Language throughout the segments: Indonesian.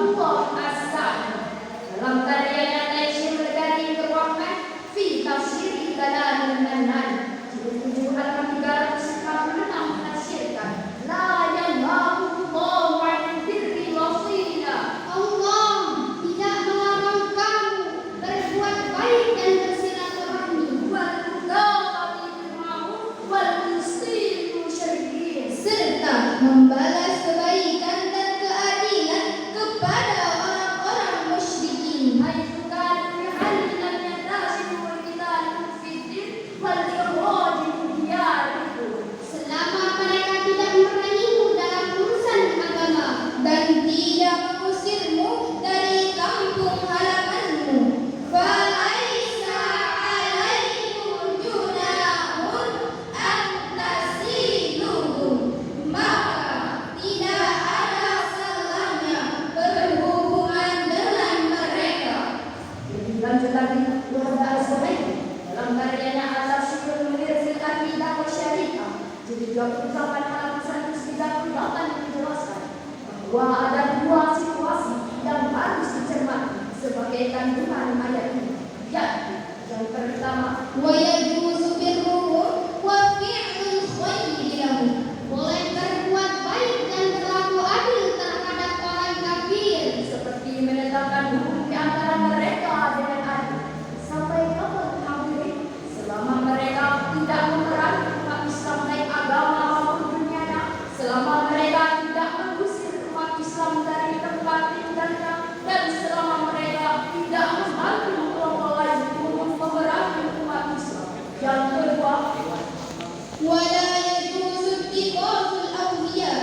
rahimahullah as-Sa'di dalam karyanya Taysirul Karim Rahman fi Tafsir Kalamul Mannan jilid 7 halaman 356 menafsirkan la yanhahu Allahu 'anil birri wasila. Allah tidak melarang kamu berbuat baik dan bersilaturahmi Wal mudawati bil ma'ruf wal muhsinu syar'iyyin serta membalas kebaikan dan keadilan kepada orang-orang musyrikin. haitsu kanu yuhalliluna an-nasi wal qital fid din wal ikhraj min diyarikum. Selama mereka tidak memerangimu dalam urusan agama dan tidak mengusirmu dari kampung halamanmu, falaisa 'alaikum junahun an tasiluhum, maka tidak ada salahnya berhubungan dengan mereka. Lebih lanjut lagi Wahda Az-Zuhaili dalam karyanya Al-Tafsirul Munir fil Aqidah wa Syariah jilid 28 halaman 138 menjelaskan bahwa ada dua situasi yang harus dicermati sebagai kandungan ayat ini, yakni yang pertama Wa yajuzu birruhum wa fi'lul khairi lahum. Boleh berbuat baik dan berlaku adil terhadap orang kafir. seperti menetapkan hukum di antara mereka dengan adil. Sampai kapan hadirin? Selama mereka tidak memerangi umat Islam baik agama maupun dunianya, selama mereka tidak mengusir umat Islam dari tempat tinggalnya, dan selama mereka tidak membantu kelompok lain untuk memerangi umat Islam. Yang kedua, Wala yajuzu ittikhadul awliya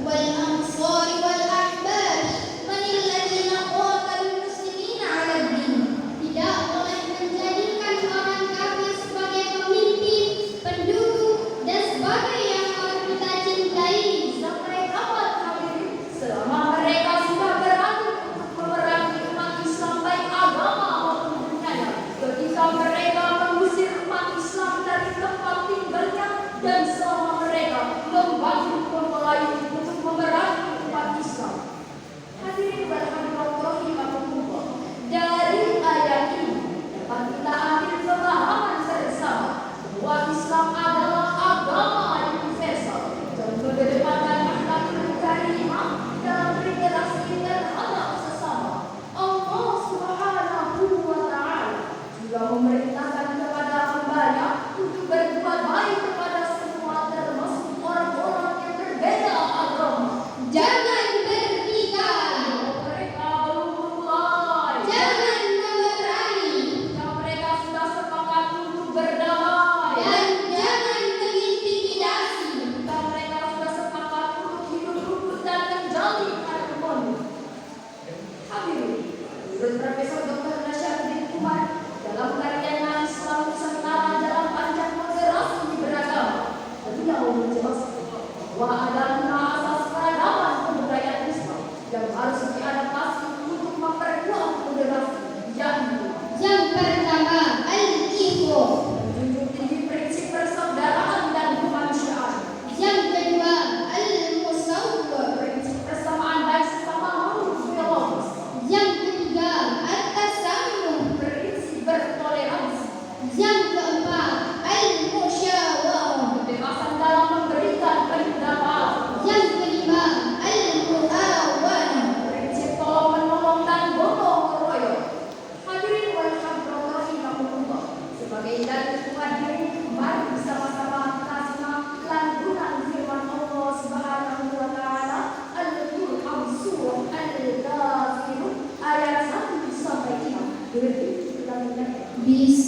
wal ansar wal ahbab man alladhina qatalul muslimina 'ala ad-din. Tidak boleh menjadikan orang kafir sebagai pemimpin, pendukung dan sebagai yang harus kita cintai. sampai kapan hadirin? Selama mereka sudah berani untuk memerangi umat Islam baik agama maupun dunianya, ketika mereka mengusir umat Islam dari tempat tinggalnya, dan selama mereka membantu kelompok lain untuk memerangi umat Islam. Hadirin rahimahullah, dari ayat ini dapat kita ambil pemahaman bersama bahwa Islam adalah agama universal yang mengedepankan akhlakul karimah dalam berinteraksi terhadap sesama. Allah Subhanahu wa Ta'ala juga memerintahkan kepada hambanya untuk berbuat baik kepada semua, termasuk orang-orang yang berbeda agama. Jangan bertikai, Mereka belum memulai. jangan memerangi, Jika mereka sudah sepakat untuk berdamai, dan jangan mengintimidasi. jika mereka sudah sepakat untuk hidup rukun dan menjalin harmoni. Hadirin, menurut Profesor Dr. Nasyarudin Umar dalam karyanya Islam Nusantara dalam panjang moderasi beragama, beliau menjelaskan bahwa ada 5 asas peradaban kebudayaan Islam yang harus diadaptasi untuk memperkuat moderasi, yakni Yang pertama, al-ikhwa. menjunjung tinggi prinsip persaudaraan dan kemanusiaan, Yang kedua, al-musawwah. prinsip persamaan baik sesama makhluk biologis, Yang ketiga, at-tasammuh. prinsip bertoleransi, Yang keempat, al-musyawarah. kebebasan dalam memberikan pendapat, Yang kelima, al-mu'awanah. prinsip tolong menolong dan gotong royong. Hadirin wal rahimahullah, sebagai dalil hadirin, mari bersama-sama kita simak lantunan firman Allah Subhanahu wa Ta'ala Al-Qur'an surah Al-Kafirun ayat 1 sampai 5. Berikut kita mendengar. Bis